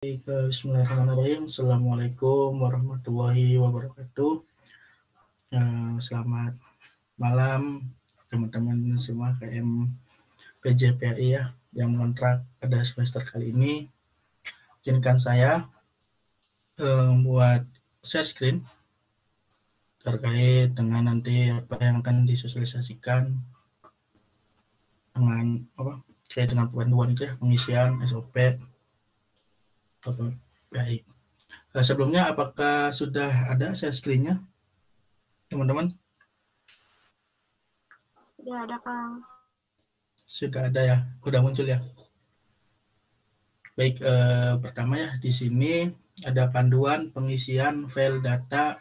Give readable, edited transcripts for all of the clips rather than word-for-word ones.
Bismillahirrahmanirrahim. Assalamualaikum warahmatullahi wabarakatuh. Selamat malam teman-teman semua KM PJPAI ya yang kontrak pada semester kali ini. Izinkan saya membuat share screen terkait dengan nanti apa yang akan disosialisasikan dengan terkait dengan panduan itu ya, pengisian SOP PAI. Sebelumnya apakah sudah ada share screen-nya teman-teman? Sudah ada, Kang. Sudah ada ya, sudah muncul ya. Baik, pertama ya di sini ada panduan pengisian file data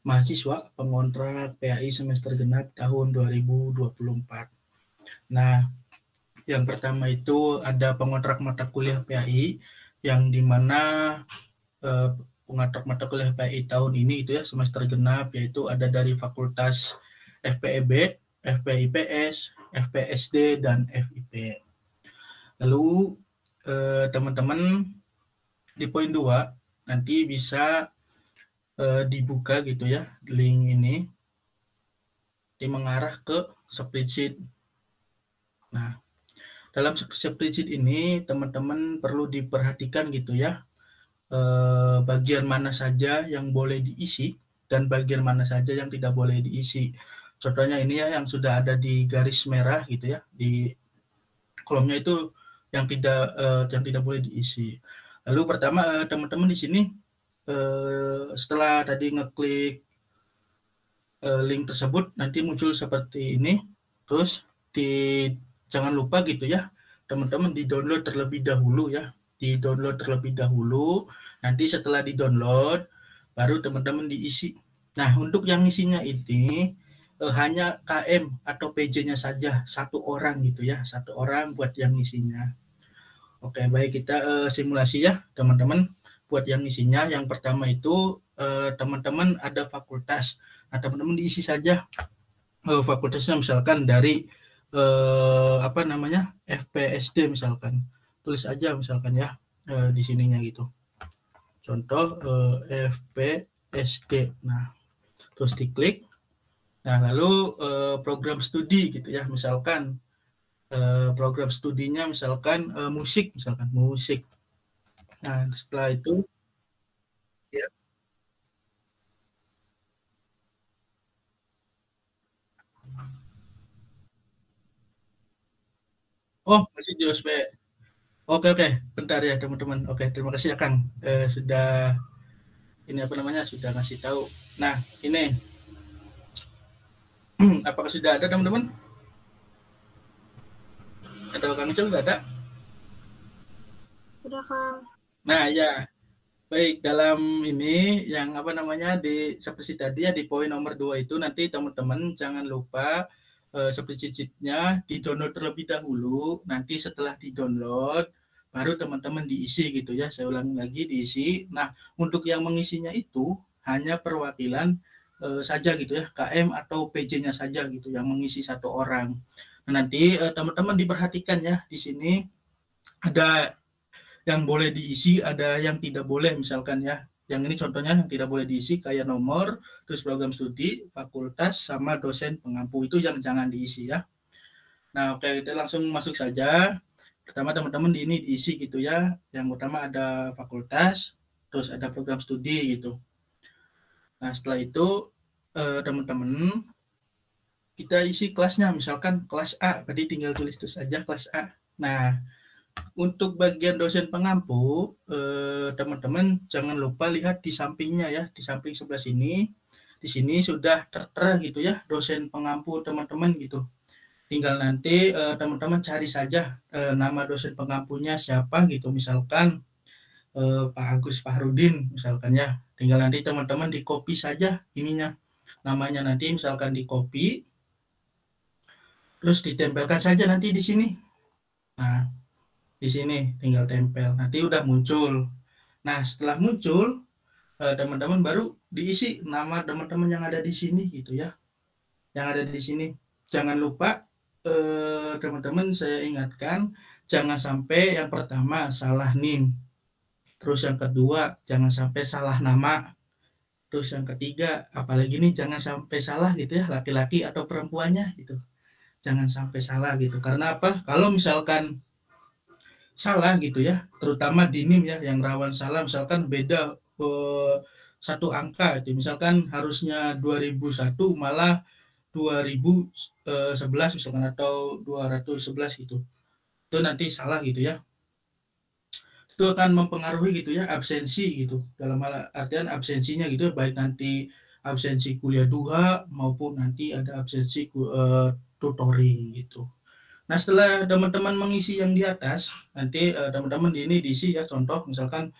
mahasiswa pengontrak PAI semester genap tahun 2024. Nah, yang pertama itu ada pengontrak mata kuliah PAI yang dimana pengontrak mata kuliah PAI tahun ini itu ya semester genap yaitu ada dari Fakultas FPEB, FPIPS, FPSD, dan FIP. Lalu teman-teman di poin 2 nanti bisa dibuka gitu ya link ini mengarah ke spreadsheet. Nah, dalam spreadsheet ini teman-teman perlu diperhatikan gitu ya bagian mana saja yang boleh diisi dan bagian mana saja yang tidak boleh diisi. Contohnya ini ya yang sudah ada di garis merah gitu ya, di kolomnya itu yang tidak boleh diisi. Lalu pertama teman-teman di sini setelah tadi ngeklik link tersebut nanti muncul seperti ini. Terus jangan lupa gitu ya teman-teman di-download terlebih dahulu ya. Di-download terlebih dahulu. Nanti setelah di-download baru teman-teman diisi. Nah, untuk yang isinya ini hanya KM atau PJ-nya saja satu orang gitu ya. Satu orang buat yang isinya. Oke, baik kita simulasi ya teman-teman. Buat yang isinya yang pertama itu teman-teman ada fakultas. Nah, teman-teman diisi saja fakultasnya misalkan dari FPSD misalkan. Tulis aja misalkan ya di sininya gitu. Contoh FPSD. Nah, terus diklik. Nah, lalu program studi gitu ya. Misalkan program studinya misalkan musik misalkan musik. Nah, setelah itu ya. Oh, masih di OSP. Oke, bentar ya teman-teman. Oke, terima kasih ya Kang sudah sudah ngasih tahu. Nah, ini apakah sudah ada teman-teman? Atau Kang Icul sudah ada? Sudah, Kang. Nah, ya. Baik, dalam ini yang di seperti tadi ya di poin nomor 2 itu nanti teman-teman jangan lupa spreadsheet-nya di-download terlebih dahulu. Nanti setelah di-download baru teman-teman diisi gitu ya. Saya ulangi lagi diisi. Nah, untuk yang mengisinya itu hanya perwakilan saja gitu ya, KM atau PJ-nya saja gitu yang mengisi satu orang. Nah, nanti teman-teman diperhatikan ya di sini ada yang boleh diisi, ada yang tidak boleh misalkan ya. Yang ini contohnya yang tidak boleh diisi kayak nomor, terus program studi, fakultas, sama dosen pengampu itu yang jangan diisi ya. Nah, oke kita langsung masuk saja. Pertama teman-teman di ini diisi gitu ya. Yang utama ada fakultas, terus ada program studi gitu. Nah, setelah itu teman-teman kita isi kelasnya, misalkan kelas A, tadi tinggal tulis itu saja kelas A. Nah, untuk bagian dosen pengampu, teman-teman jangan lupa lihat di sampingnya ya, di samping sebelah sini. Di sini sudah tertera gitu ya, dosen pengampu teman-teman gitu. Tinggal nanti teman-teman cari saja nama dosen pengampunya siapa gitu, misalkan Pak Agus Fahrudin misalkan ya. Tinggal nanti teman-teman di copy saja ininya, namanya nanti misalkan di copy, terus ditempelkan saja nanti di sini. Nah, di sini tinggal tempel, nanti udah muncul. Nah, setelah muncul teman-teman baru diisi nama teman-teman yang ada di sini gitu ya, yang ada di sini. Jangan lupa teman-teman saya ingatkan jangan sampai yang pertama salah NIM. Terus yang kedua, jangan sampai salah nama. Terus yang ketiga, apalagi nih jangan sampai salah gitu ya, laki-laki atau perempuannya gitu. Jangan sampai salah gitu. Karena apa? Kalau misalkan salah gitu ya, terutama di NIM ya yang rawan salah, misalkan beda satu angka itu, misalkan harusnya 2001 malah 2011 misalkan atau 211 gitu. Itu nanti salah gitu ya. Itu akan mempengaruhi gitu ya absensi gitu. Dalam artian absensinya gitu ya, baik nanti absensi kuliah duha maupun nanti ada absensi tutoring gitu. Nah, setelah teman-teman mengisi yang di atas, nanti teman-teman ini diisi ya, contoh misalkan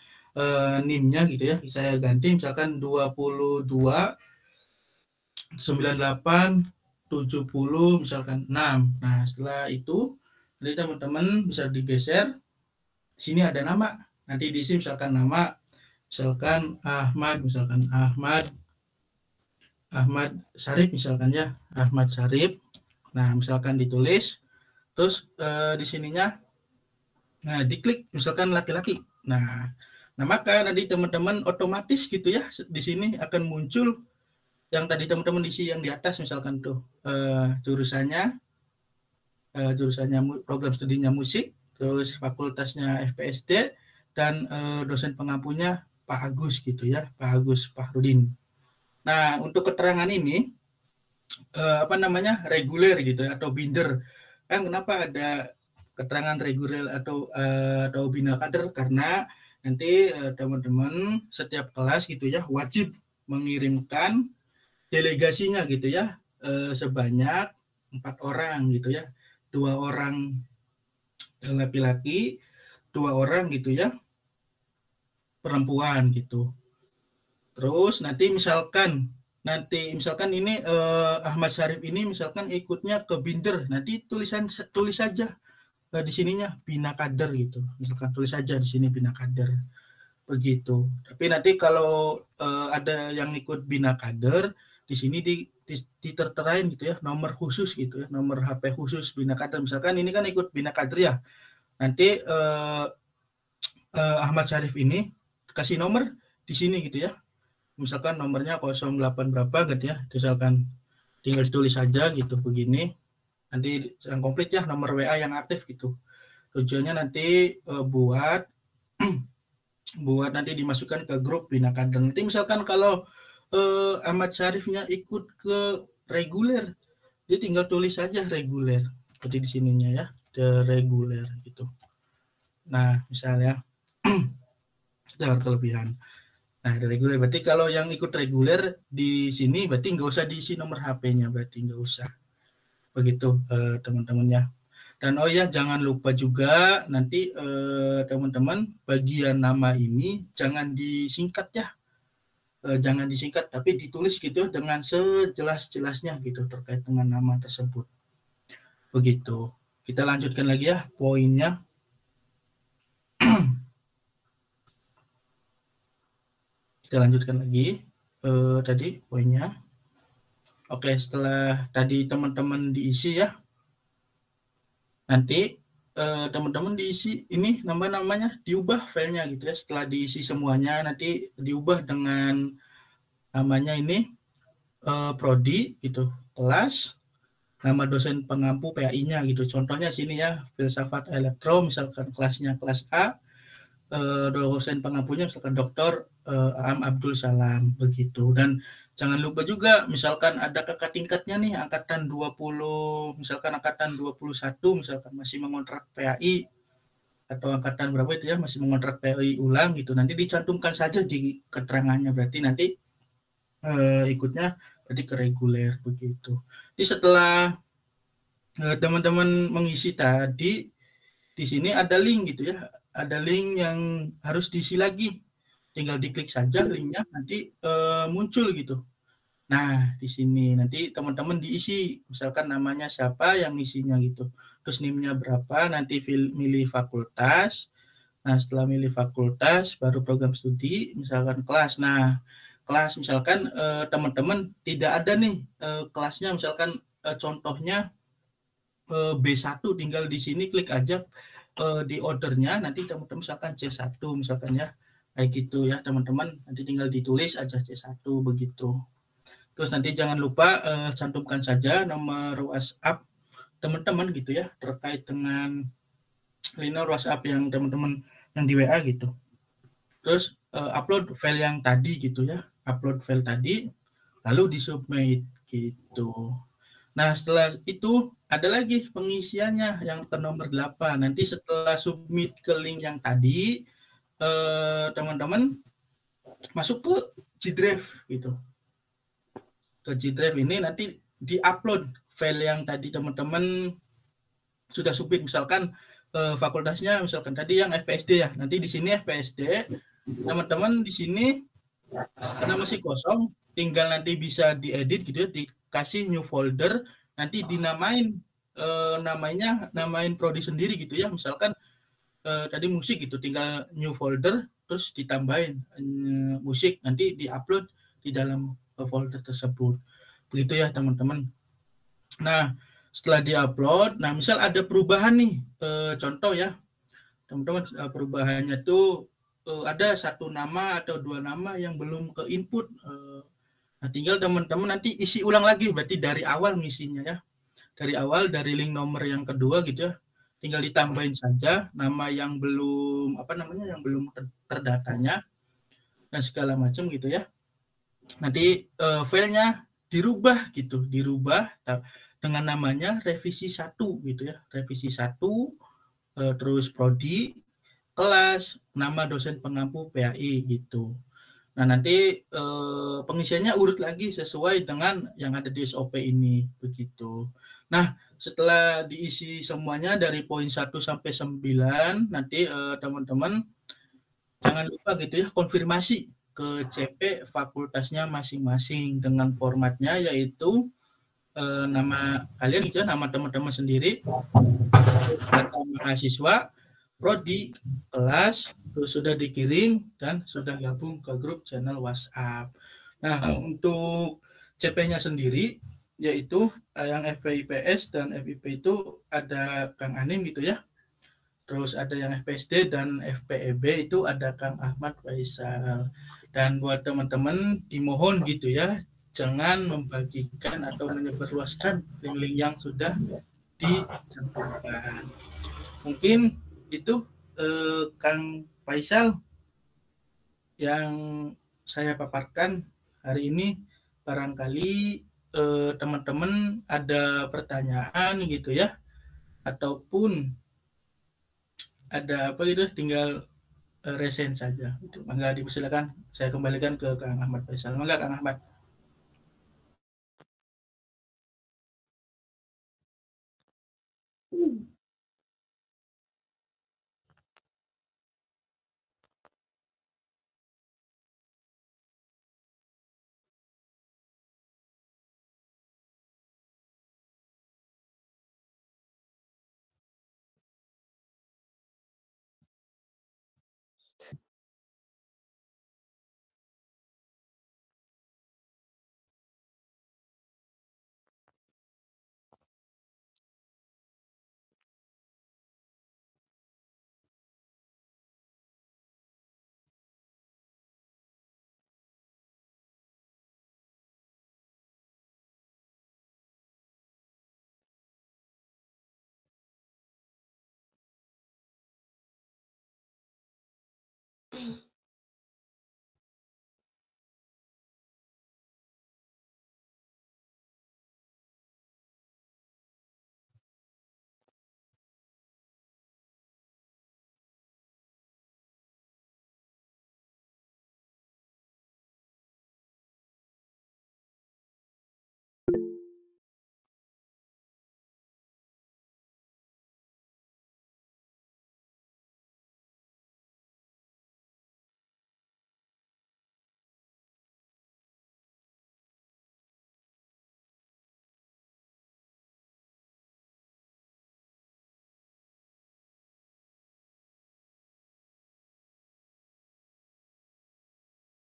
NIM-nya gitu ya, saya ganti misalkan 22, 98, 70, misalkan 6. Nah, setelah itu, nanti teman-teman bisa digeser, di sini ada nama, nanti diisi misalkan nama, misalkan Ahmad, Ahmad Syarif misalkan ya, Ahmad Syarif. Nah, misalkan ditulis, terus di sininya, nah diklik misalkan laki-laki. Nah maka nanti teman-teman otomatis gitu ya, di sini akan muncul yang tadi teman-teman isi yang di atas misalkan tuh jurusannya program studinya musik, terus fakultasnya FPSD, dan dosen pengampunya Pak Agus gitu ya, Pak Agus Fahrudin. Nah untuk keterangan ini reguler gitu ya, atau binder. Kenapa ada keterangan reguler atau bina kader? Karena nanti teman-teman setiap kelas gitu ya wajib mengirimkan delegasinya gitu ya sebanyak 4 orang gitu ya, 2 orang laki-laki, 2 orang gitu ya perempuan gitu. Terus nanti misalkan ini Ahmad Syarif ini misalkan ikutnya ke binder, nanti tulis saja di sininya bina kader gitu, misalkan tulis saja di sini bina kader begitu. Tapi nanti kalau ada yang ikut bina kader, di sini diterterain gitu ya, nomor khusus gitu ya, nomor HP khusus bina kader. Misalkan ini kan ikut bina kader ya, nanti Ahmad Syarif ini kasih nomor di sini gitu ya, misalkan nomornya 08 berapa gitu ya, misalkan tinggal ditulis saja gitu begini, nanti yang komplit ya, nomor WA yang aktif gitu. Tujuannya nanti buat nanti dimasukkan ke grup bina kader. Nanti misalkan kalau Ahmad Syarifnya ikut ke reguler, dia tinggal tulis saja reguler seperti di sininya ya, the reguler gitu. Nah misalnya itu harus kelebihan. Nah reguler berarti kalau yang ikut reguler di sini berarti nggak usah diisi nomor HP-nya, berarti nggak usah begitu teman-temannya. Dan oh ya, jangan lupa juga nanti teman-teman bagian nama ini jangan disingkat ya. Jangan disingkat, tapi ditulis gitu dengan sejelas-jelasnya gitu terkait dengan nama tersebut. Begitu. Kita lanjutkan lagi ya poinnya. Kita lanjutkan lagi tadi poinnya. Oke, setelah tadi teman-teman diisi ya, nanti teman-teman diisi ini namanya diubah filenya gitu ya. Setelah diisi semuanya nanti diubah dengan namanya ini prodi gitu, kelas, nama dosen pengampu PAI-nya gitu. Contohnya sini ya, filsafat elektro misalkan kelasnya kelas A, dosen pengampunya misalkan Dr. Aam Abdul Salam begitu. Dan jangan lupa juga misalkan ada kakak tingkatnya nih angkatan 20, misalkan angkatan 21 misalkan masih mengontrak PAI, atau angkatan berapa itu ya masih mengontrak PAI ulang gitu, nanti dicantumkan saja di keterangannya, berarti nanti ikutnya berarti ke reguler begitu. Jadi setelah teman-teman mengisi tadi, di sini ada link gitu ya, ada link yang harus diisi lagi, tinggal diklik saja linknya, nanti muncul gitu. Nah di sini nanti teman-teman diisi, misalkan namanya siapa yang isinya gitu, terus NIM-nya berapa, nanti milih fakultas. Nah setelah milih fakultas baru program studi, misalkan kelas. Nah kelas misalkan teman-teman tidak ada nih kelasnya, misalkan contohnya B1, tinggal di sini klik aja di ordernya, nanti teman-teman misalkan C1 misalkan ya, kayak gitu ya teman-teman, nanti tinggal ditulis aja C1 begitu. Terus nanti jangan lupa cantumkan saja nomor WhatsApp teman-teman gitu ya, terkait dengan nomor WhatsApp yang teman-teman yang di WA gitu. Terus upload file yang tadi gitu ya, upload file tadi, lalu disubmit gitu. Nah, setelah itu ada lagi pengisiannya yang ke nomor 8. Nanti setelah submit ke link yang tadi, teman-teman masuk ke G-Drive gitu. Ke G-Drive ini nanti di-upload file yang tadi teman-teman sudah submit, misalkan fakultasnya misalkan tadi yang FPSD ya. Nanti di sini FPSD, teman-teman di sini karena masih kosong, tinggal nanti bisa diedit gitu ya, dikasih new folder, nanti dinamain namain prodi sendiri gitu ya, misalkan tadi musik gitu, tinggal new folder terus ditambahin musik, nanti diupload di dalam folder tersebut begitu ya teman-teman. Nah setelah diupload, nah misal ada perubahan nih, contoh ya teman-teman, perubahannya tuh ada satu nama atau dua nama yang belum ke input. Nah, tinggal teman-teman nanti isi ulang lagi, berarti dari awal ngisinya ya. Dari awal, dari link nomor yang kedua gitu ya. Tinggal ditambahin saja nama yang belum yang belum terdatanya dan segala macam gitu ya. Nanti filenya dirubah gitu, dirubah dengan namanya revisi 1 gitu ya. Revisi 1 terus prodi, kelas, nama dosen pengampu PAI gitu. Nah, nanti pengisiannya urut lagi sesuai dengan yang ada di SOP ini begitu. Nah, setelah diisi semuanya dari poin 1 sampai 9, nanti teman-teman jangan lupa gitu ya konfirmasi ke CP fakultasnya masing-masing dengan formatnya yaitu nama kalian gitu ya, nama teman-teman sendiri, data mahasiswa, prodi, kelas, terus sudah dikirim dan sudah gabung ke grup channel WhatsApp. Nah, untuk CP-nya sendiri yaitu yang FPIPS dan FIP itu ada Kang Anim gitu ya. Terus ada yang FPSD dan FPEB itu ada Kang Ahmad Faisal. Dan buat teman-teman dimohon gitu ya, jangan membagikan atau menyebarluaskan link-link yang sudah dicantumkan. Mungkin itu Kang Faisal yang saya paparkan hari ini. Barangkali teman-teman ada pertanyaan gitu ya, ataupun ada apa gitu, tinggal resen saja. Itu mangga dipersilakan. Saya kembalikan ke Kang Ahmad Faisal. Mangga Kang Ahmad.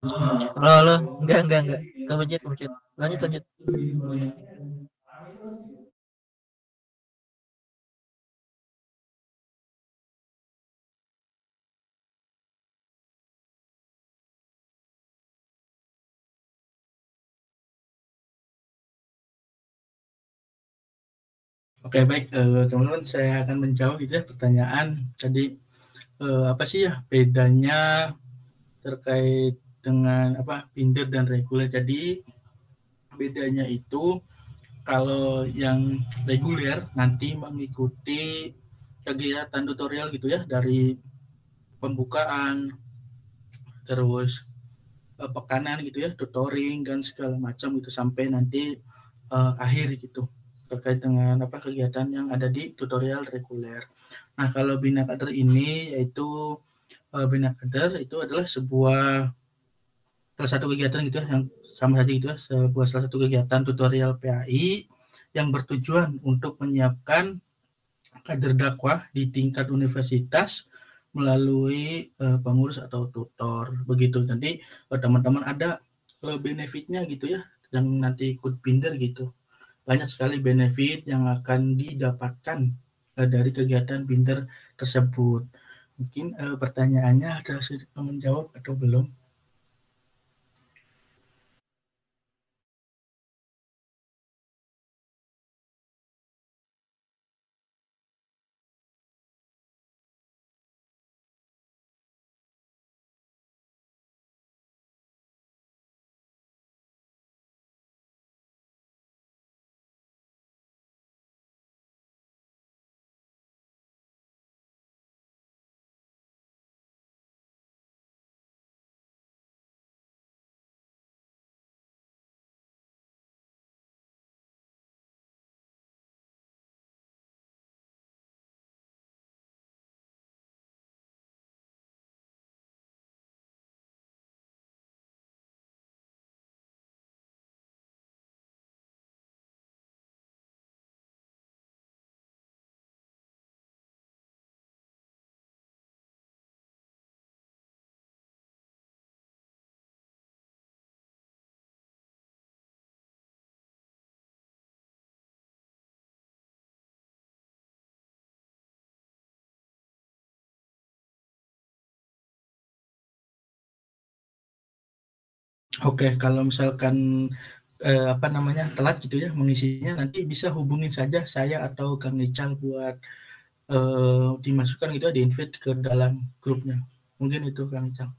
Halo, halo. Enggak. Kemencet. Lanjut. Oke, baik, teman-teman, saya akan menjawab gitu ya pertanyaan tadi, apa sih ya bedanya terkait dengan apa binder dan reguler. Jadi bedanya itu kalau yang reguler nanti mengikuti kegiatan tutorial gitu ya dari pembukaan terus pekanan gitu ya, tutoring dan segala macam gitu sampai nanti akhir gitu terkait dengan apa kegiatan yang ada di tutorial reguler. Nah, kalau Bina Kader ini yaitu Bina Kader itu adalah sebuah salah satu kegiatan gitu ya yang sama saja gitu ya, sebuah salah satu kegiatan tutorial PAI yang bertujuan untuk menyiapkan kader dakwah di tingkat universitas melalui pengurus atau tutor begitu. Nanti teman-teman ada benefitnya gitu ya yang nanti ikut binder gitu. Banyak sekali benefit yang akan didapatkan dari kegiatan binder tersebut. Mungkin pertanyaannya ada sudah menjawab atau belum? Oke, kalau misalkan apa namanya telat gitu ya mengisinya nanti bisa hubungin saja saya atau Kang Ical buat dimasukkan gitu ya, di-invite ke dalam grupnya. Mungkin itu Kang Ical.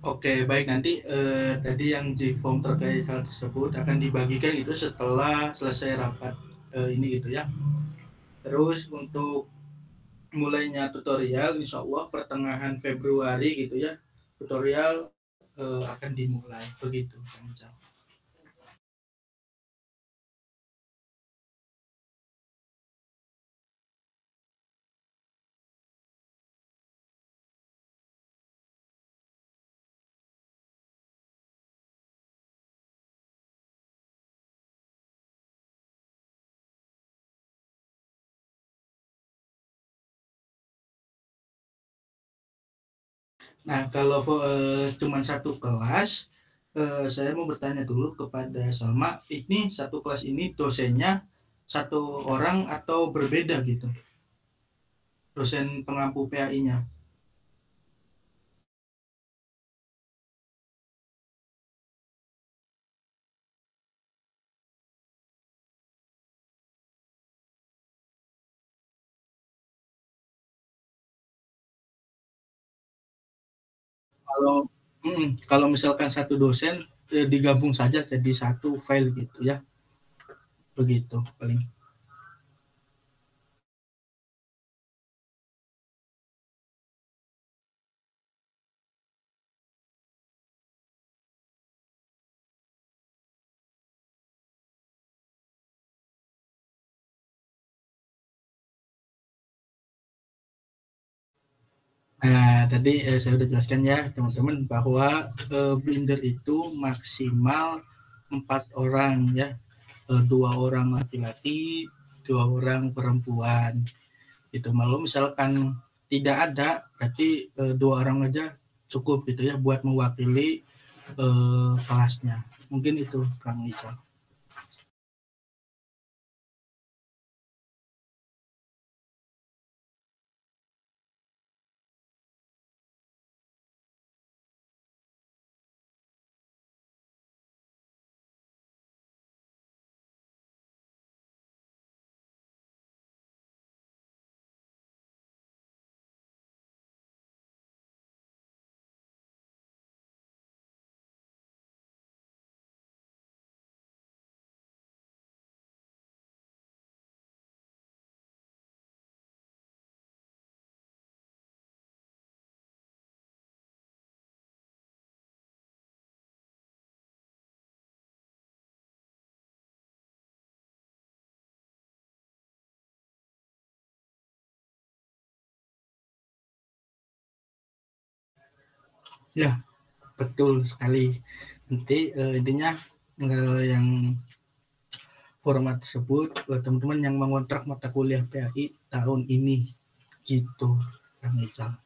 Oke, baik, nanti tadi yang di form terkait hal tersebut akan dibagikan itu setelah selesai rapat ini gitu ya. Terus untuk mulainya tutorial, insya Allah pertengahan Februari gitu ya, tutorial akan dimulai begitu, Kang Ical. Nah, kalau cuma satu kelas, saya mau bertanya dulu kepada Salma, ini satu kelas ini dosennya satu orang atau berbeda gitu, dosen pengampu PAI-nya. Kalau kalau misalkan satu dosen digabung saja jadi satu file gitu ya, begitu paling. Nah, tadi saya udah jelaskan ya teman-teman bahwa Blender itu maksimal 4 orang ya. 2 orang laki-laki, 2 orang perempuan. Gitu. Kalau misalkan tidak ada, berarti 2 orang aja cukup gitu ya buat mewakili kelasnya. Mungkin itu Kang Ical. Ya, betul sekali. Nanti intinya yang format tersebut buat teman-teman yang mengontrak mata kuliah PAI tahun ini gitu Kang Ical.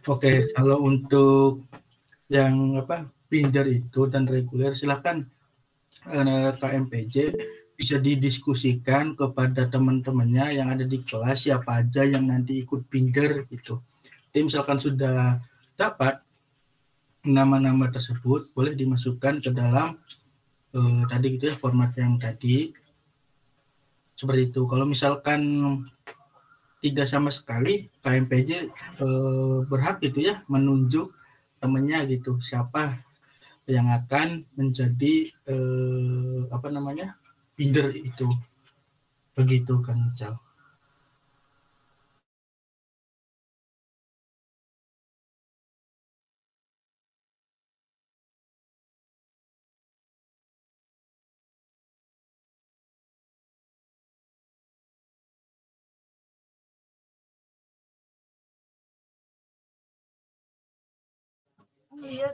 Oke, kalau untuk yang binder itu dan reguler silahkan KMPJ bisa didiskusikan kepada teman-temannya yang ada di kelas siapa aja yang nanti ikut binder gitu. Jadi misalkan sudah dapat nama-nama tersebut boleh dimasukkan ke dalam tadi gitu ya format yang tadi seperti itu. Kalau misalkan tidak sama sekali KMPJ berhak gitu ya menunjuk temannya gitu siapa yang akan menjadi binder itu begitu kan Cal.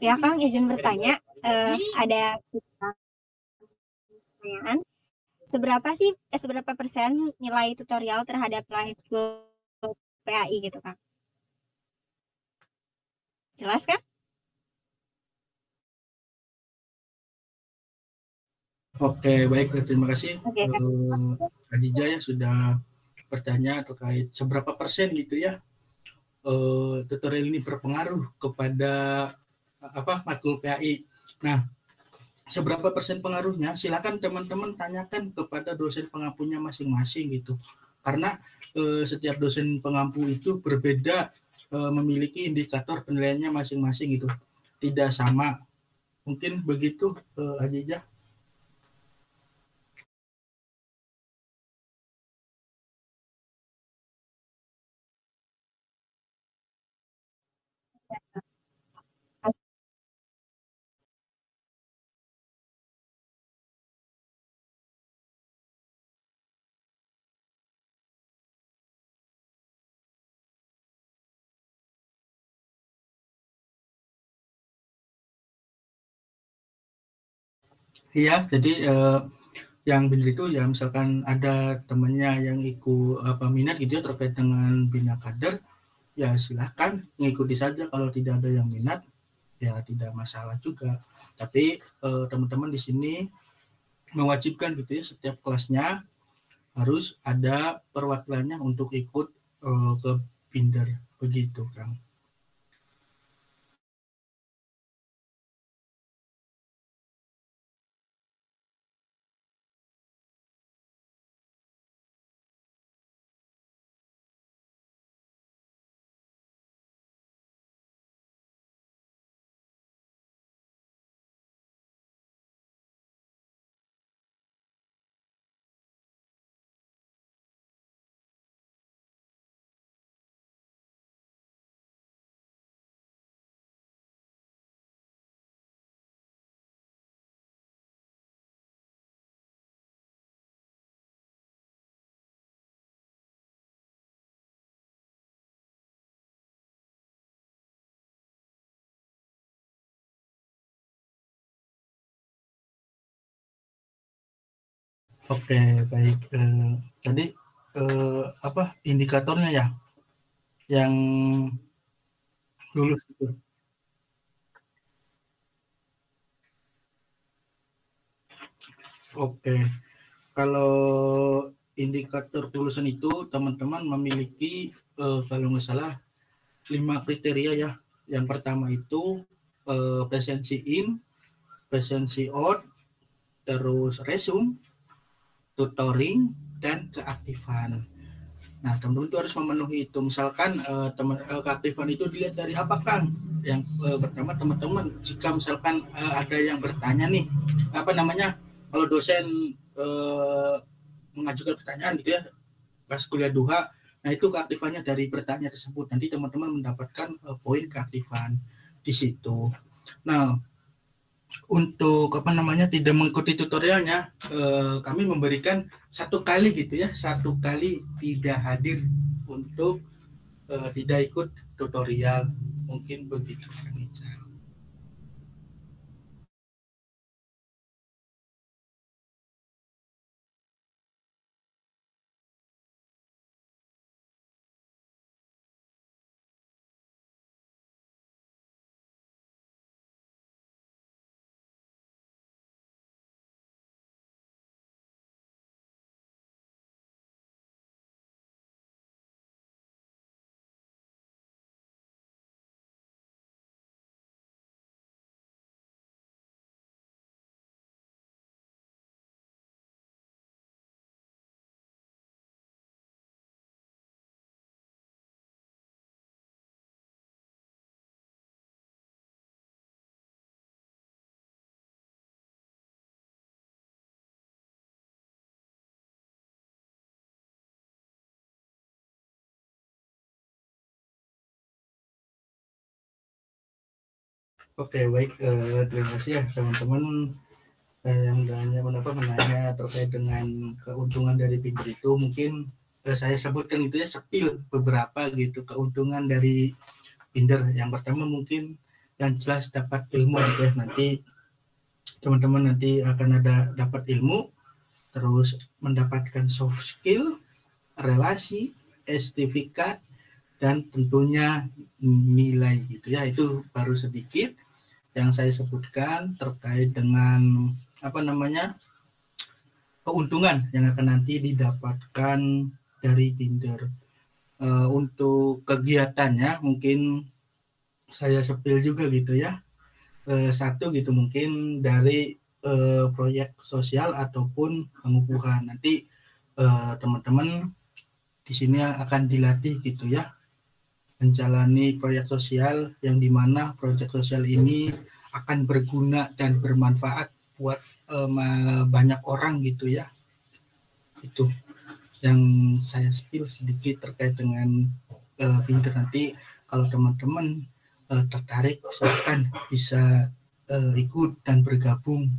Ya Kang, izin bertanya, ada pertanyaan. Seberapa persen nilai tutorial terhadap live PAI gitu Kang? Jelas kan? Oke, baik, terima kasih Oke, Kang. Khadijah ya sudah bertanya terkait seberapa persen gitu ya tutorial ini berpengaruh kepada matkul PAI. Nah, seberapa persen pengaruhnya? Silakan teman-teman tanyakan kepada dosen pengampunya masing-masing gitu. Karena setiap dosen pengampu itu berbeda, memiliki indikator penilaiannya masing-masing gitu. Tidak sama. Mungkin begitu, Ajijah. Iya, jadi yang benar itu ya misalkan ada temannya yang ikut minat gitu ya terkait dengan bina kader, ya silahkan mengikuti saja. Kalau tidak ada yang minat, ya tidak masalah juga. Tapi teman-teman di sini mewajibkan gitu ya setiap kelasnya harus ada perwakilannya untuk ikut ke binder begitu Kang. Oke, baik. Tadi apa indikatornya ya yang lulus itu? Oke, kalau indikator kelulusan itu teman-teman memiliki kalau nggak salah 5 kriteria ya. Yang pertama itu presensi in, presensi out, terus resume, tutoring, dan keaktifan. Nah, teman-teman itu harus memenuhi itu. Misalkan keaktifan itu dilihat dari apa, Kang? Yang pertama teman-teman, jika misalkan ada yang bertanya nih, apa namanya, kalau dosen mengajukan pertanyaan gitu ya, pas kuliah duha, nah itu keaktifannya dari pertanyaan tersebut. Nanti teman-teman mendapatkan poin keaktifan di situ. Nah, untuk apa namanya tidak mengikuti tutorialnya, kami memberikan 1 kali gitu ya, 1 kali tidak hadir untuk tidak ikut tutorial, mungkin begitu Kang Ical. Oke, baik, terima kasih ya teman-teman yang menanya terkait dengan keuntungan dari Pinter itu. Mungkin saya sebutkan itu ya, sepil beberapa gitu keuntungan dari Pinter. Yang pertama mungkin yang jelas dapat ilmu gitu ya. Nanti teman-teman nanti akan ada dapat ilmu, terus mendapatkan soft skill, relasi, sertifikat, dan tentunya nilai gitu ya. Itu baru sedikit yang saya sebutkan terkait dengan apa namanya keuntungan yang akan nanti didapatkan dari Tinder. Untuk kegiatannya mungkin saya sepil juga gitu ya. Satu gitu mungkin dari proyek sosial ataupun pengukuhan. Nanti teman-teman di sini akan dilatih gitu ya, menjalani proyek sosial yang dimana proyek sosial ini akan berguna dan bermanfaat buat banyak orang gitu ya. Itu yang saya spill sedikit terkait dengan Pinter. Nanti kalau teman-teman tertarik silakan bisa ikut dan bergabung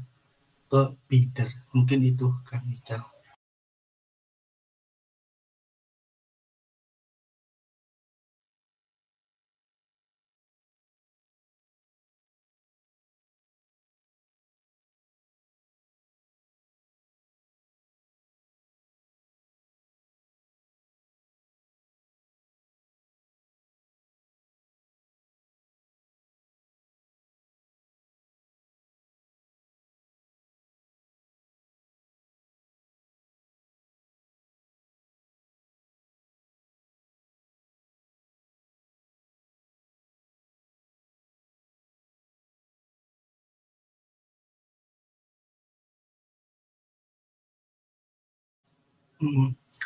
ke Pinter. Mungkin itu Kang Ical.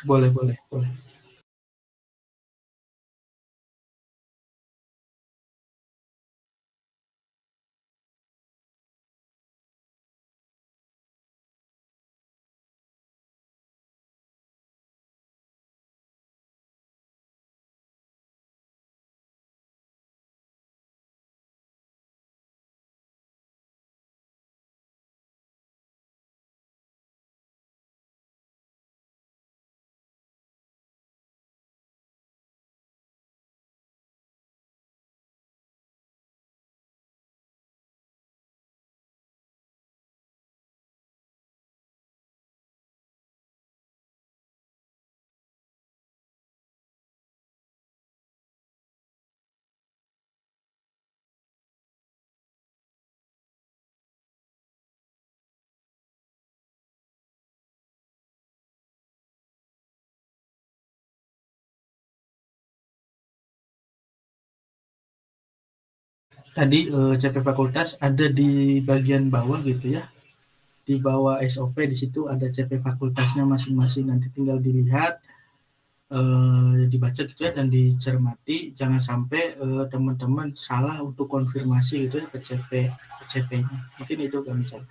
Boleh, boleh, boleh. tadi CP fakultas ada di bagian bawah gitu ya, di bawah SOP di situ ada CP fakultasnya masing-masing, nanti tinggal dilihat, dibaca gitu ya dan dicermati, jangan sampai teman-teman salah untuk konfirmasi gitu ya ke CP-nya. Mungkin itu kan misalnya.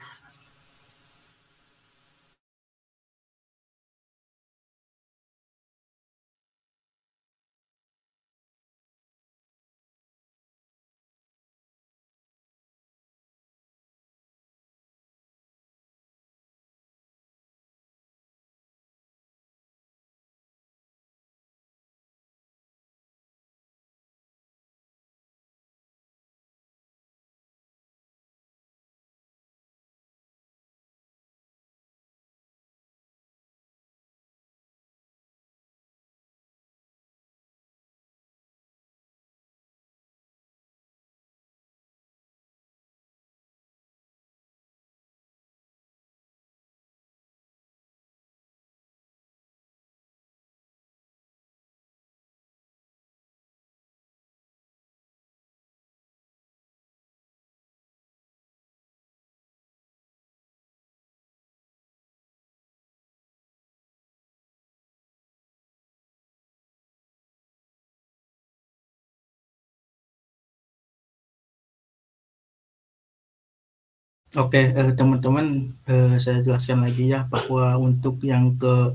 Oke, teman-teman, saya jelaskan lagi ya bahwa untuk yang ke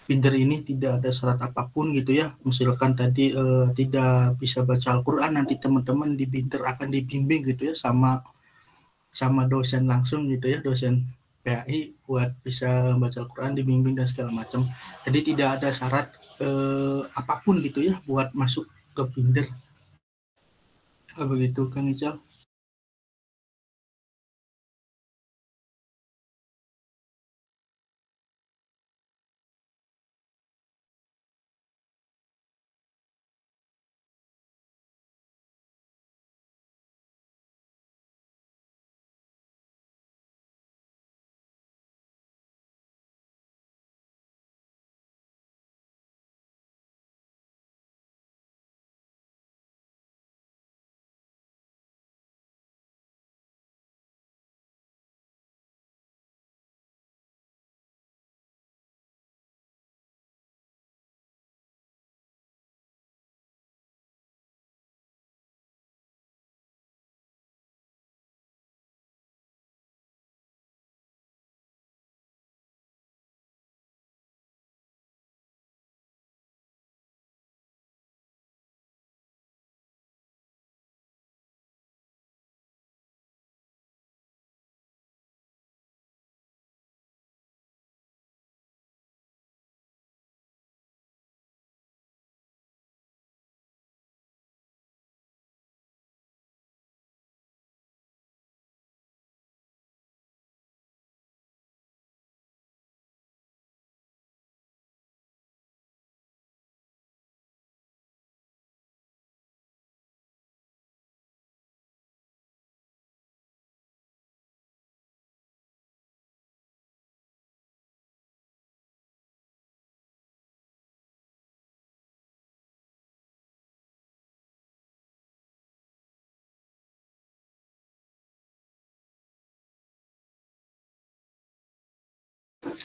Binder ini tidak ada syarat apapun gitu ya. Misalkan tadi tidak bisa baca Al-Quran, nanti teman-teman di Binder akan dibimbing gitu ya sama dosen langsung gitu ya, dosen PAI buat bisa baca Al-Quran, dibimbing dan segala macam. Jadi tidak ada syarat apapun gitu ya buat masuk ke Binder. Begitu Kang Ical.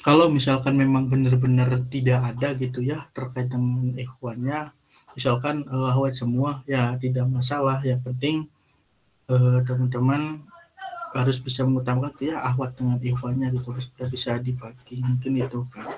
Kalau misalkan memang benar-benar tidak ada gitu ya terkait dengan ikhwannya, misalkan awet semua ya tidak masalah, yang penting teman-teman harus bisa mengutamakan tuh ya ahwat dengan ikhwannya gitu, bisa dibagi, mungkin itu kan.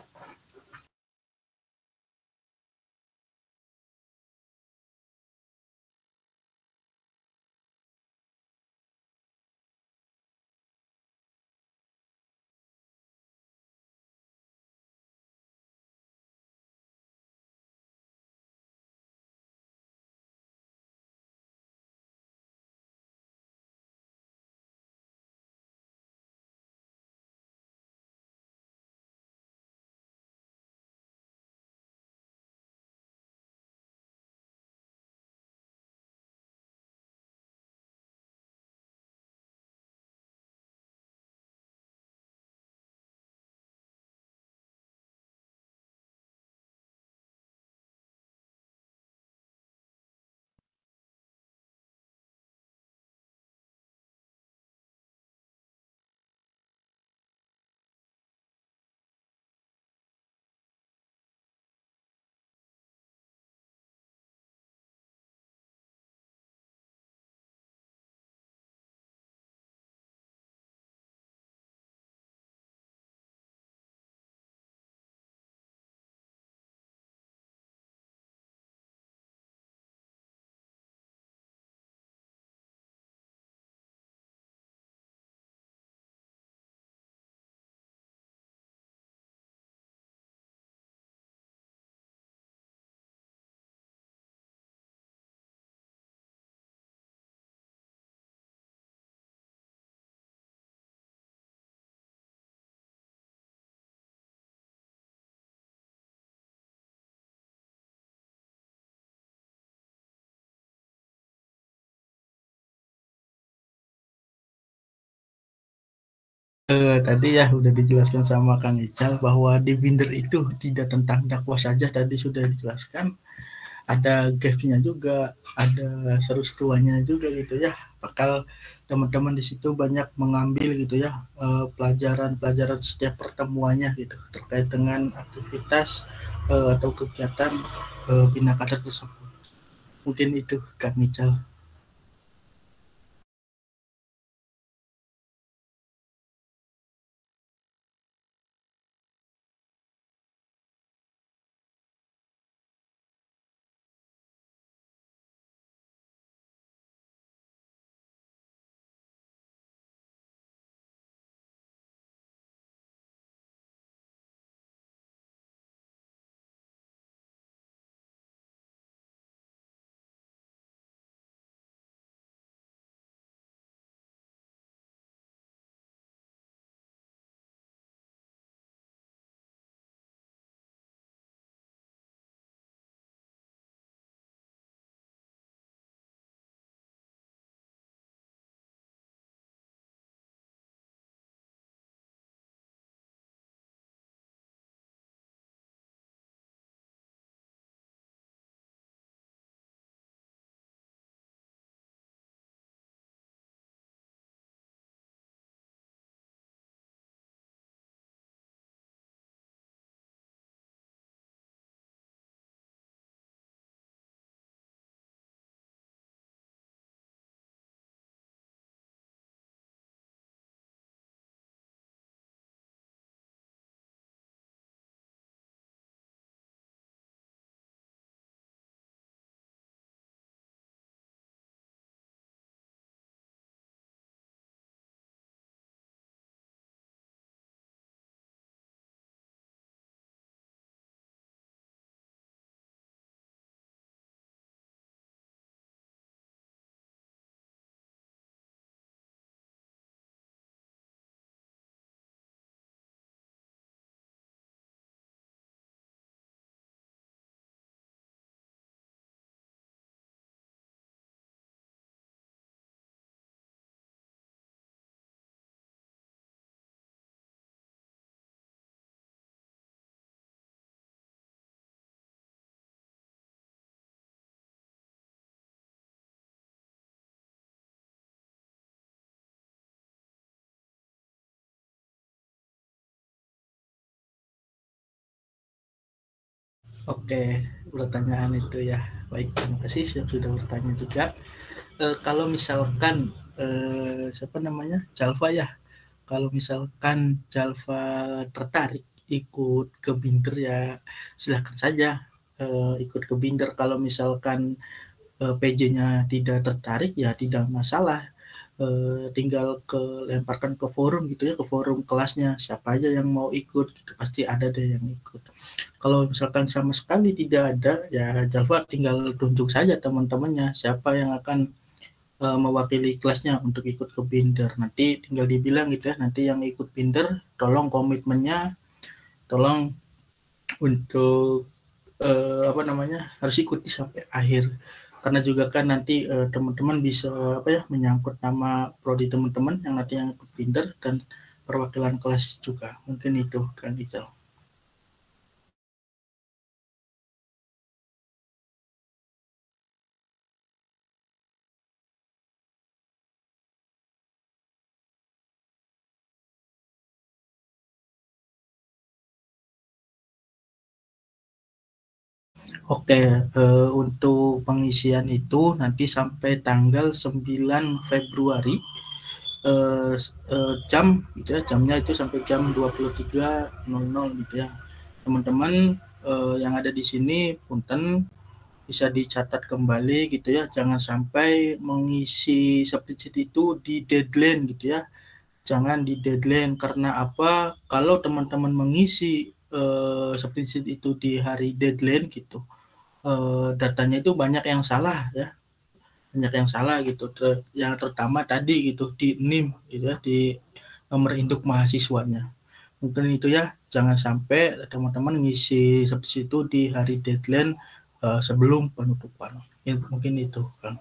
Tadi ya udah dijelaskan sama Kang Ical bahwa di binder itu tidak tentang dakwah saja, tadi sudah dijelaskan. Ada gapnya juga, ada seru-seruannya juga gitu ya. Bakal teman-teman di situ banyak mengambil gitu ya, pelajaran-pelajaran setiap pertemuannya gitu terkait dengan aktivitas atau kegiatan Bina Kader tersebut. Mungkin itu Kang Ical. Oke, pertanyaan itu ya. Baik, terima kasih yang sudah bertanya juga. Kalau misalkan siapa namanya Jalva ya, kalau misalkan Jalva tertarik ikut ke Binder ya silahkan saja ikut ke Binder. Kalau misalkan PJ-nya tidak tertarik ya tidak masalah, tinggal lemparkan ke forum gitu ya, ke forum kelasnya siapa aja yang mau ikut gitu, pasti ada deh yang ikut. Kalau misalkan sama sekali tidak ada ya Jalva tinggal tunjuk saja teman-temannya siapa yang akan mewakili kelasnya untuk ikut ke Binder. Nanti tinggal dibilang gitu ya, nanti yang ikut Binder tolong komitmennya, tolong untuk apa namanya harus ikuti sampai akhir. Karena juga kan nanti teman-teman bisa apa ya menyangkut nama prodi teman-teman yang nanti yang ikut Binder dan perwakilan kelas juga. Mungkin itu kan Ical. Oke, untuk pengisian itu nanti sampai tanggal 9 Februari eh, jam gitu ya, jamnya itu sampai jam 23.00 gitu ya. Teman-teman yang ada di sini punten bisa dicatat kembali gitu ya, jangan sampai mengisi spreadsheet itu di deadline gitu ya. Jangan di deadline karena apa? Kalau teman-teman mengisi spreadsheet itu di hari deadline gitu, datanya itu banyak yang salah ya, banyak yang salah gitu. Yang terutama tadi gitu di NIM gitu ya, di nomor induk mahasiswanya. Mungkin itu ya, jangan sampai teman-teman ngisi seperti itu di hari deadline sebelum penutupan. Ya, mungkin itu Kang.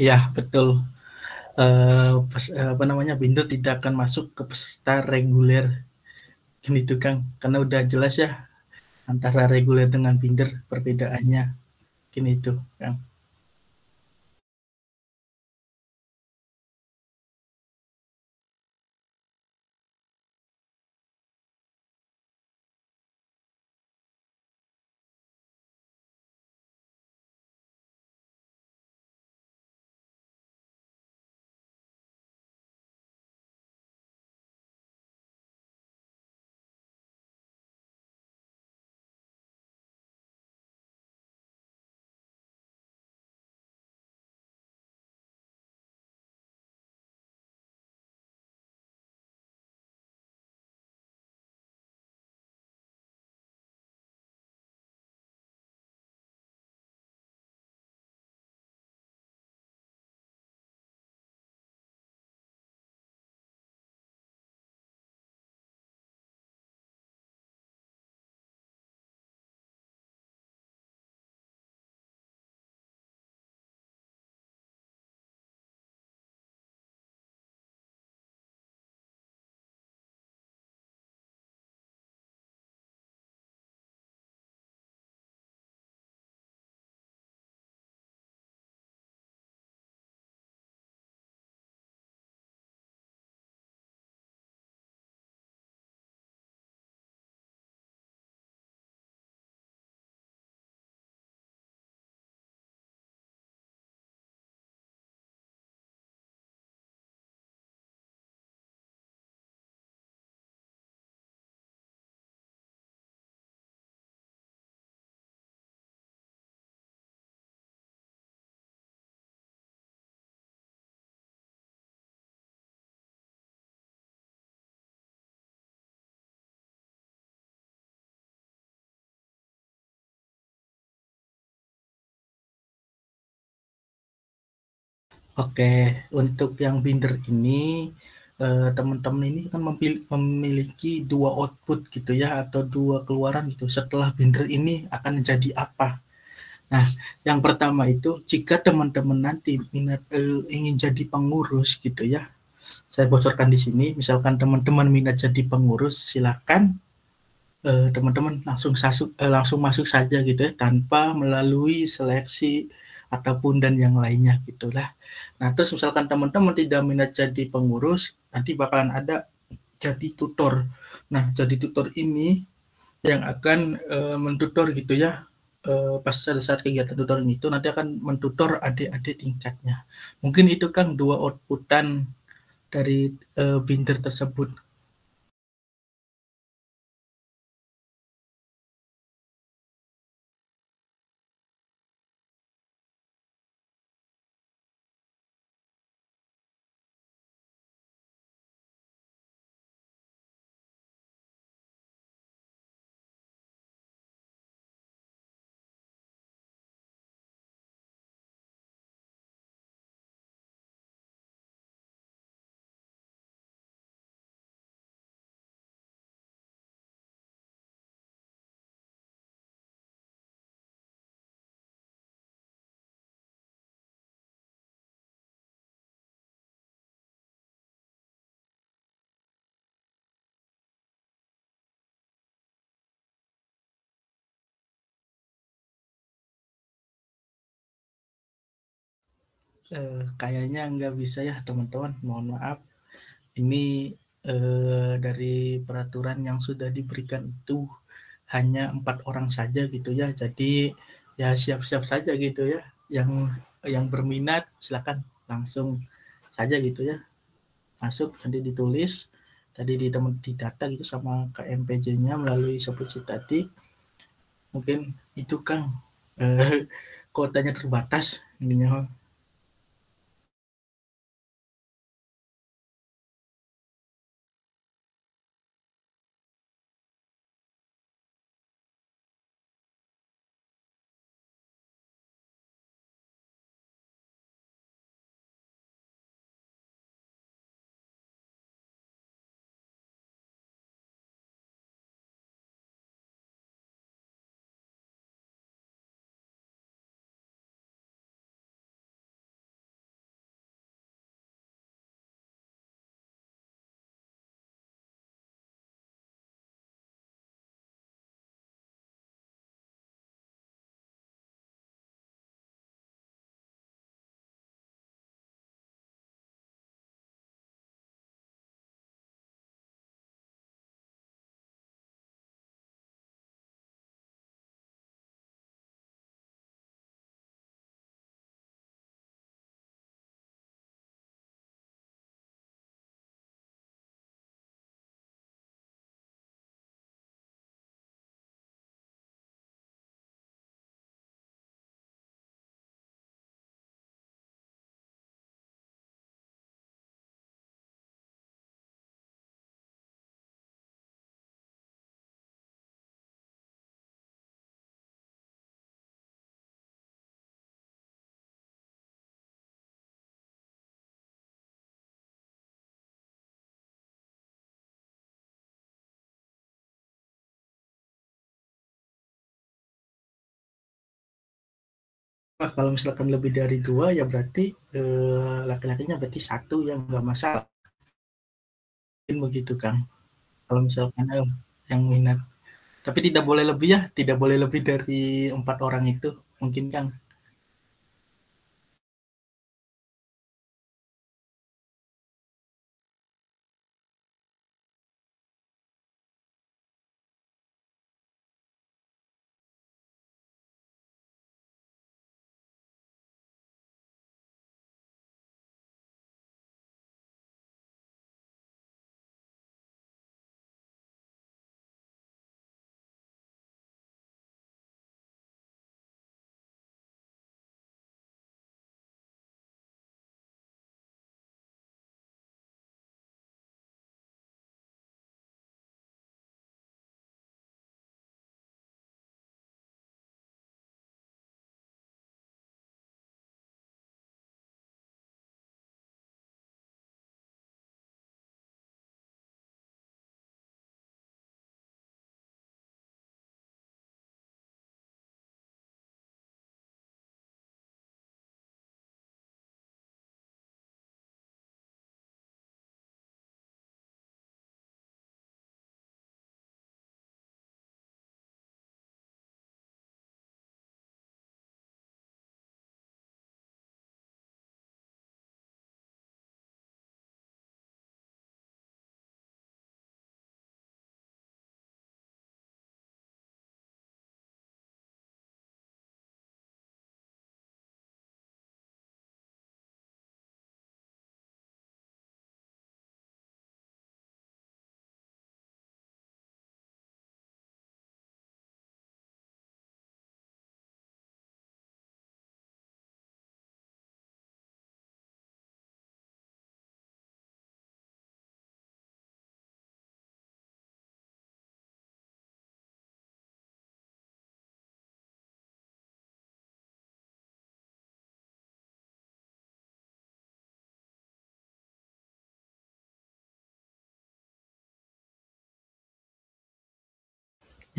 Iya, betul. Apa namanya, binder tidak akan masuk ke peserta reguler. Gitu, Kang. Karena udah jelas ya antara reguler dengan binder perbedaannya. Gini itu, Kang. Oke, untuk yang binder ini, teman-teman ini kan memiliki 2 output gitu ya, atau 2 keluaran gitu. Setelah binder ini akan jadi apa? Nah, yang pertama itu jika teman-teman nanti ingin jadi pengurus gitu ya, saya bocorkan di sini, misalkan teman-teman minat jadi pengurus, silakan teman-teman langsung masuk saja gitu ya, tanpa melalui seleksi ataupun dan yang lainnya gitulah. Nah, terus misalkan teman-teman tidak minat jadi pengurus, nanti bakalan ada jadi tutor. Nah, jadi tutor ini yang akan mentutor gitu ya, pas pada saat kegiatan tutoring itu nanti akan mentutor adik-adik tingkatnya. Mungkin itu kan 2 outputan dari binder tersebut. Kayaknya nggak bisa ya teman-teman, mohon maaf. Ini dari peraturan yang sudah diberikan itu hanya 4 orang saja gitu ya. Jadi ya siap-siap saja gitu ya. Yang berminat silakan langsung saja gitu ya. Masuk nanti ditulis tadi di data gitu sama KMPJ-nya melalui spreadsheet tadi. Mungkin itu Kang, kuotanya terbatas ininya. Nah, kalau misalkan lebih dari 2 ya berarti laki-lakinya berarti 1 yang nggak masalah. Mungkin begitu Kang. Kalau misalkan yang minat. Tapi tidak boleh lebih ya, tidak boleh lebih dari 4 orang itu, mungkin Kang.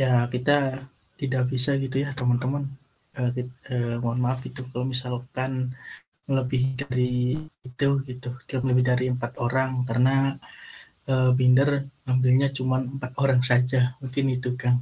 Ya kita tidak bisa gitu ya teman-teman. Mohon maaf itu kalau misalkan lebih dari itu gitu, lebih dari 4 orang karena binder ambilnya cuma 4 orang saja, mungkin itu Kang.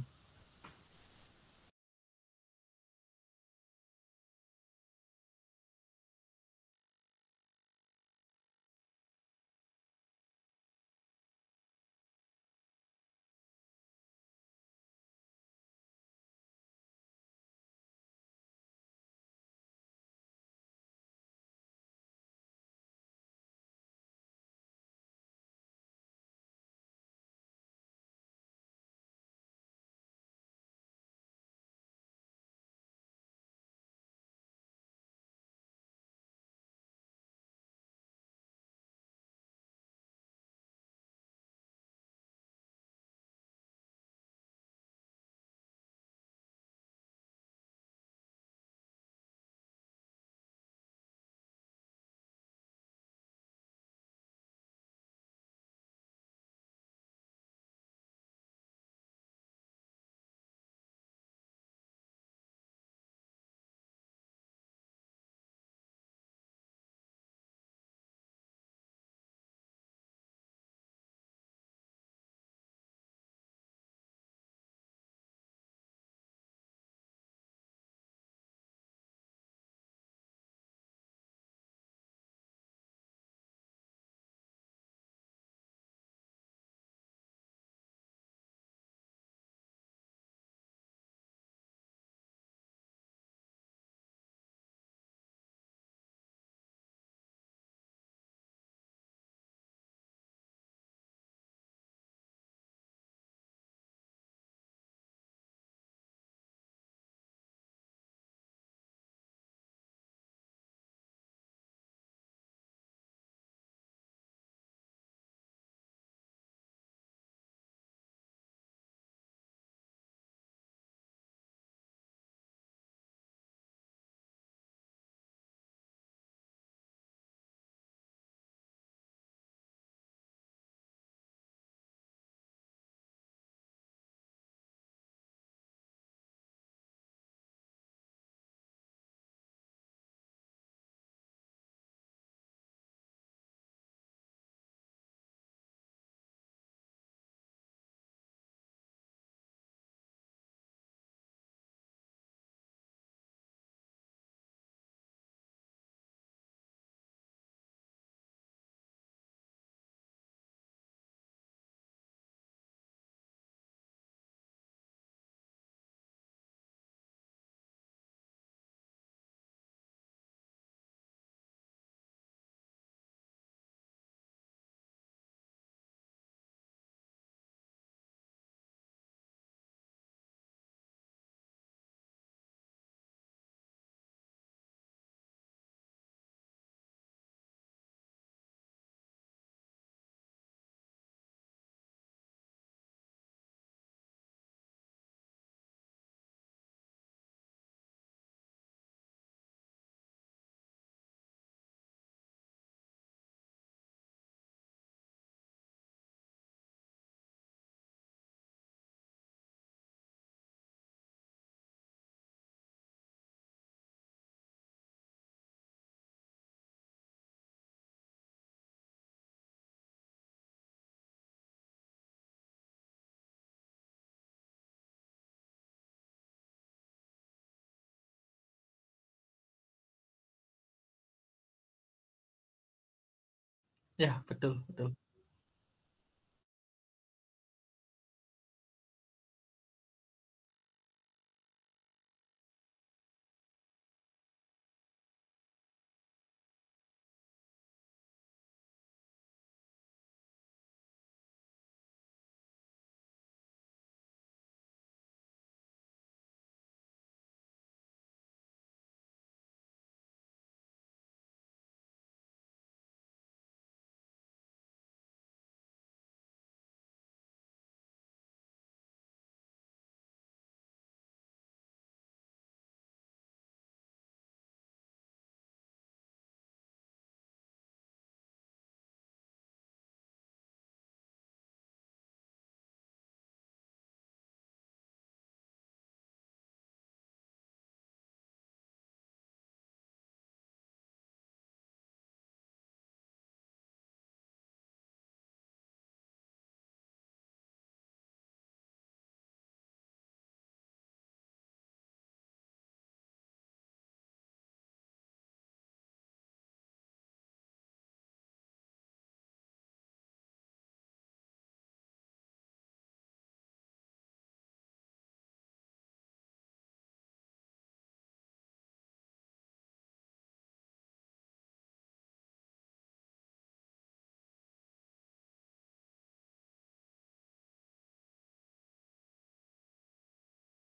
Ya, betul, betul.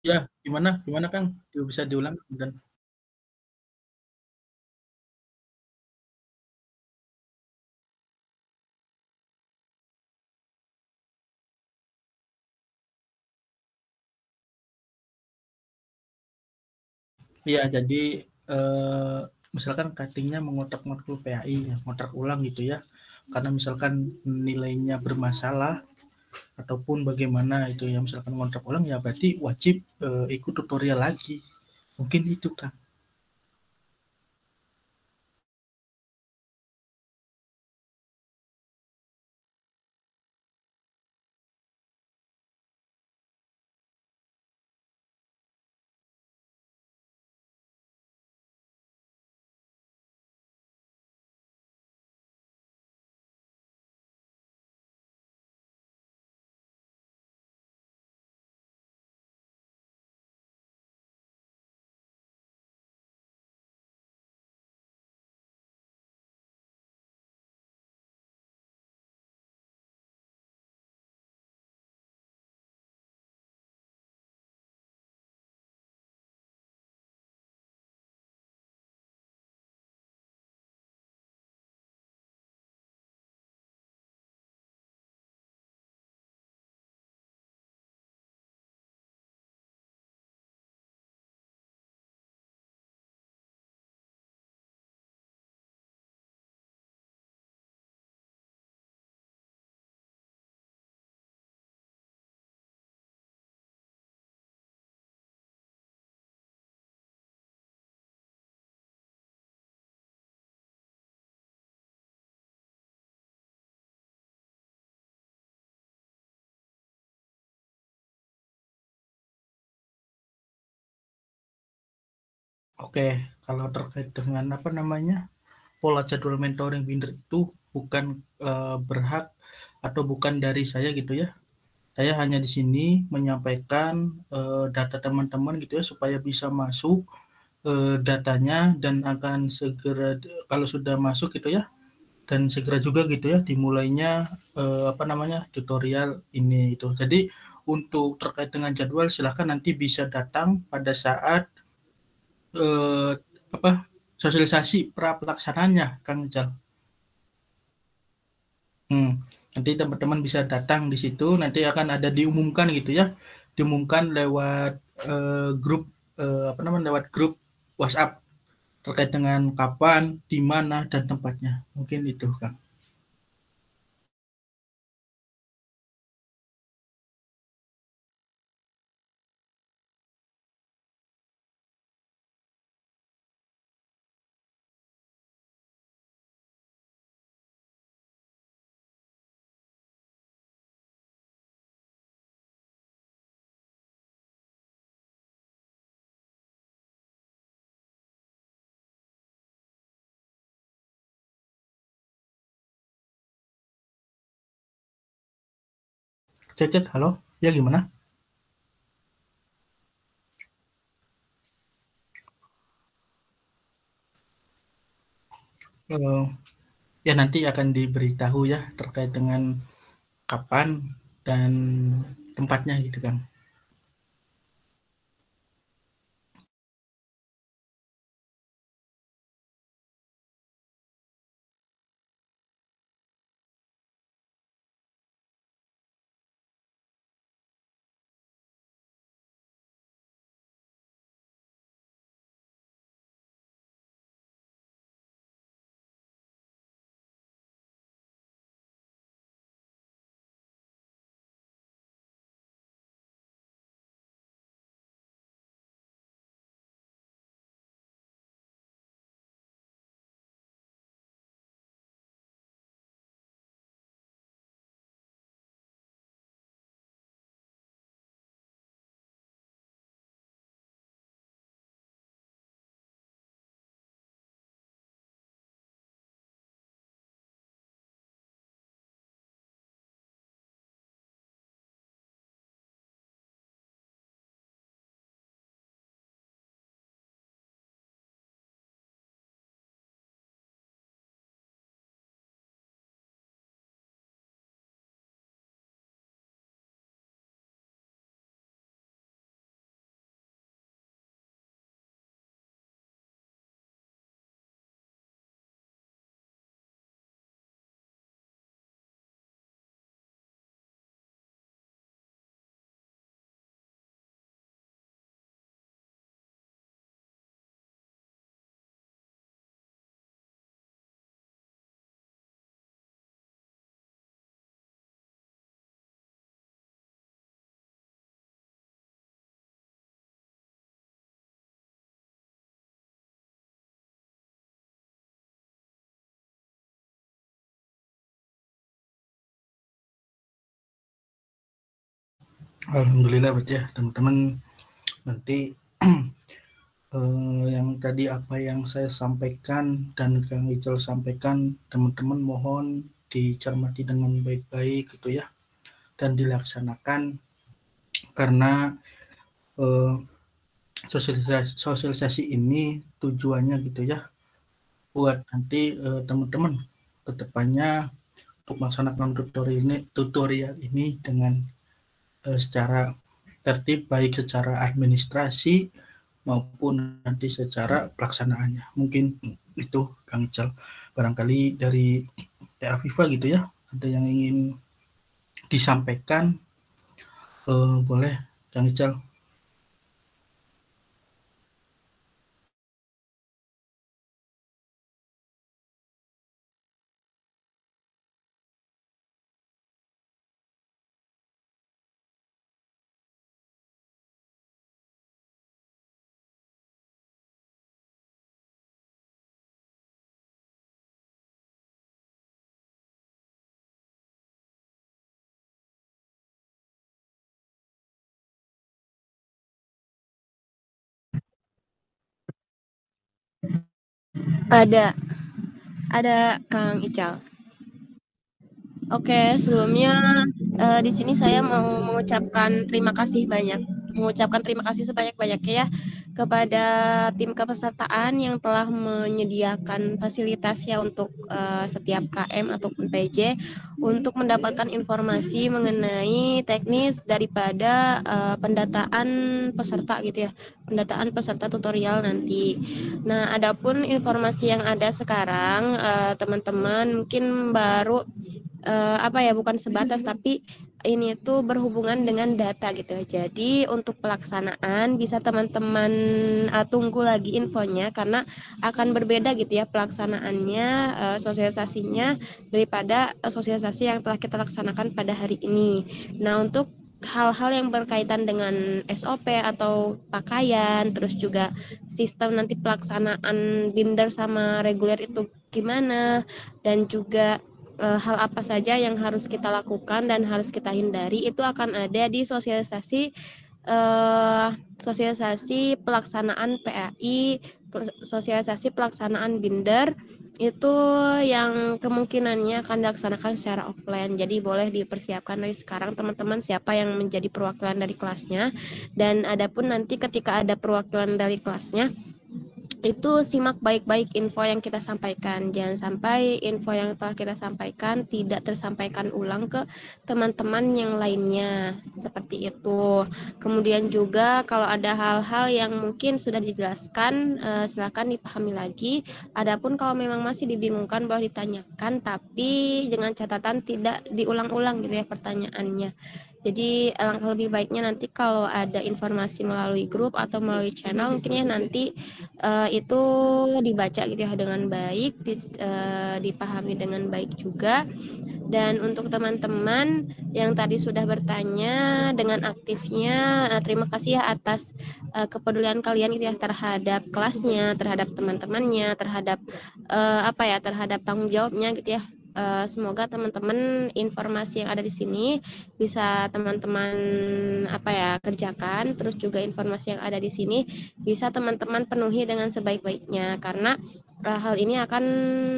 Ya, gimana? Gimana, Kang? Bisa diulang dan iya, jadi eh, misalkan cuttingnya mengotak-ngatik PAI, ya, ngotak ulang gitu ya. Karena misalkan nilainya bermasalah ataupun bagaimana itu ya, misalkan ngontrak ulang ya berarti wajib ikut tutorial lagi. Mungkin itu, Kang. Oke, kalau terkait dengan apa namanya pola jadwal mentoring binder itu bukan berhak atau bukan dari saya gitu ya. Saya hanya di sini menyampaikan data teman-teman gitu ya supaya bisa masuk datanya dan akan segera kalau sudah masuk gitu ya dan segera juga gitu ya dimulainya apa namanya tutorial ini itu. Jadi untuk terkait dengan jadwal silahkan nanti bisa datang pada saat eh, apa sosialisasi pra pelaksananya, Kang Jal. Hmm. Nanti teman-teman bisa datang di situ, nanti akan ada diumumkan gitu ya, diumumkan lewat grup apa namanya lewat grup WhatsApp terkait dengan kapan, di mana dan tempatnya. Mungkin itu, Kang. Cecet, halo? Ya gimana? Eh, ya nanti akan diberitahu ya terkait dengan kapan dan tempatnya gitu kan. Alhamdulillah berarti ya teman-teman, nanti yang tadi apa yang saya sampaikan dan Kang Ical sampaikan, teman-teman mohon dicermati dengan baik-baik gitu ya dan dilaksanakan, karena eh, sosialisasi ini tujuannya gitu ya buat nanti teman-teman kedepannya untuk melaksanakan tutorial ini dengan secara tertib, baik secara administrasi maupun nanti secara pelaksanaannya. Mungkin itu Kang Ical. Barangkali dari Teh Afifah gitu ya, ada yang ingin disampaikan, boleh Kang Ical. Ada Kang Ical. Oke, sebelumnya di sini saya mau mengucapkan terima kasih sebanyak-banyaknya ya kepada tim kepesertaan yang telah menyediakan fasilitas ya untuk setiap KM ataupun PJ untuk mendapatkan informasi mengenai teknis daripada pendataan peserta gitu ya, pendataan peserta tutorial nanti. Nah, adapun informasi yang ada sekarang teman-teman mungkin baru bukan sebatas, tapi ini tuh berhubungan dengan data gitu. Jadi untuk pelaksanaan bisa teman-teman tunggu lagi infonya karena akan berbeda gitu ya pelaksanaannya, sosialisasinya daripada sosialisasi yang telah kita laksanakan pada hari ini. Nah, untuk hal-hal yang berkaitan dengan SOP atau pakaian, terus juga sistem nanti pelaksanaan binder sama reguler itu gimana, dan juga hal apa saja yang harus kita lakukan dan harus kita hindari itu akan ada di sosialisasi pelaksanaan PAI, sosialisasi pelaksanaan binder itu yang kemungkinannya akan dilaksanakan secara offline. Jadi boleh dipersiapkan dari sekarang teman-teman siapa yang menjadi perwakilan dari kelasnya. Dan adapun nanti ketika ada perwakilan dari kelasnya, itu simak baik-baik info yang kita sampaikan. Jangan sampai info yang telah kita sampaikan tidak tersampaikan ulang ke teman-teman yang lainnya. Seperti itu. Kemudian juga kalau ada hal-hal yang mungkin sudah dijelaskan, silakan dipahami lagi. Adapun kalau memang masih dibingungkan boleh ditanyakan, tapi dengan catatan tidak diulang-ulang gitu ya pertanyaannya. Jadi alangkah lebih baiknya nanti kalau ada informasi melalui grup atau melalui channel mungkin ya nanti itu dibaca gitu ya dengan baik, dipahami dengan baik juga. Dan untuk teman-teman yang tadi sudah bertanya dengan aktifnya, terima kasih ya atas kepedulian kalian gitu ya terhadap kelasnya, terhadap teman-temannya, terhadap terhadap tanggung jawabnya gitu ya. Semoga teman-teman informasi yang ada di sini bisa teman-teman kerjakan, terus juga informasi yang ada di sini bisa teman-teman penuhi dengan sebaik-baiknya, karena hal ini akan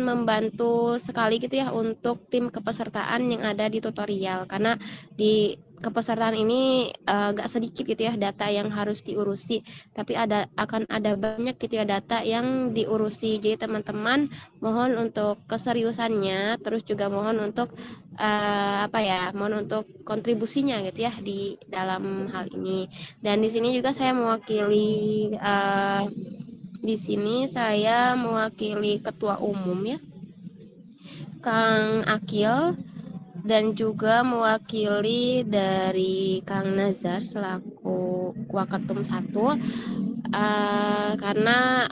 membantu sekali gitu ya untuk tim kepesertaan yang ada di tutorial, karena di kepesertaan ini gak sedikit gitu ya data yang harus diurusi, tapi akan ada banyak gitu ya data yang diurusi. Jadi teman-teman mohon untuk keseriusannya, terus juga mohon untuk mohon untuk kontribusinya gitu ya di dalam hal ini. Dan di sini juga saya mewakili ketua umum ya, Kang Akil, dan juga mewakili dari Kang Nazar selaku Waketum 1, karena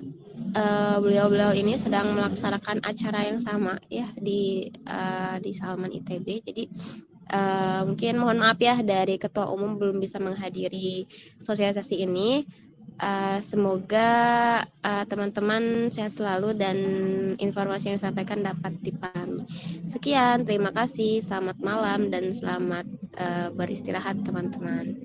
beliau-beliau ini sedang melaksanakan acara yang sama ya di Salman ITB. Jadi mungkin mohon maaf ya dari ketua umum belum bisa menghadiri sosialisasi ini. Semoga teman-teman sehat selalu dan informasi yang disampaikan dapat dipahami. Sekian, terima kasih, selamat malam dan selamat beristirahat teman-teman.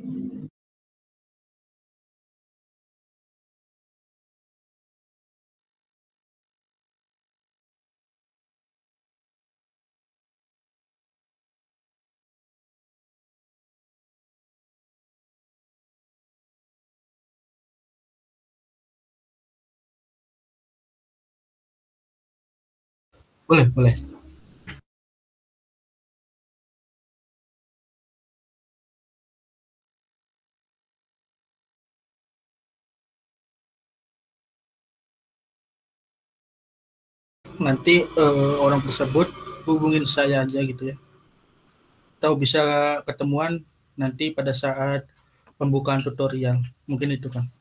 Boleh. Nanti orang tersebut hubungin saya aja gitu ya. Atau bisa ketemuan nanti pada saat pembukaan tutorial. Mungkin itu kan.